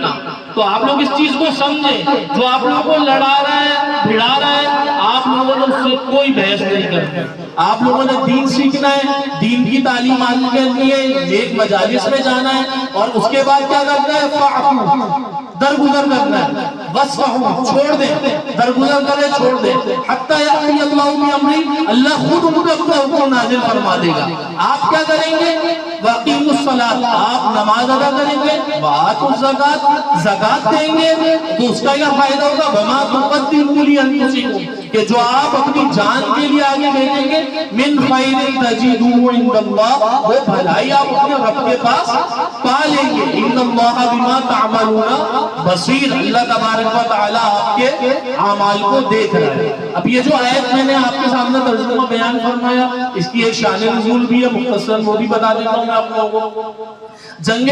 کرنا. تو آپ لوگ اس چیز کو سمجھیں، جو آپ لوگوں کو لڑا رہا ہے، بھڑا رہا ہے، آپ لوگوں نے اس سے کوئی بحث نہیں کرنا. آپ لوگوں نے دین سیکھنا ہے، دین کی تعلیم حاصل کرنی ہے، نیک مجالس میں جانا ہے، اور اس کے بعد کیا کرنا ہے؟ فَعْفُوا، درگزر کرنا ہے. وَاسْفَحُوا، چھوڑ دیں، درگزر کریں، چھوڑ دیں. حَتَّى يَأْتِيَ اللَّهُ بِأَمْرِهِ، اللہ خود ان پر اپنا حکم نازل فرما دے گا. آپ کیا کریں گے؟ وَأَقِیمُوا الصَّلَاةَ، آپ نماز ادا کریں گے. وَآتُوا الزَّکَاةَ، زکات دیں گے. تو اس کا کیا فائدہ ہوگا؟ وَمَا تُقَدِّمُوا لِأَنفُسِکُم، کہ جو آپ اپنی جان کے لیے آگے بھیجیں گے، مِن خَیْرٍ تَجِدُوهُ عِندَ اللَّهِ، وہ بھلائی آپ اپنے رب کے پاس پا لیں گے. إِنَّ اللَّهَ بِمَا تَعْمَلُونَ بصیر، اللہ تبارک و تعالی آپ کے اعمال کو دیکھ رہا ہے. اب یہ جو آیت میں نے آپ کے سامنے ترجمہ بیان فرمایا، اس کی ایک شان نزول بھی ہے، مختصراً وہ بھی بتا دیتا ہوں میں آپ لوگوں کو. جنگ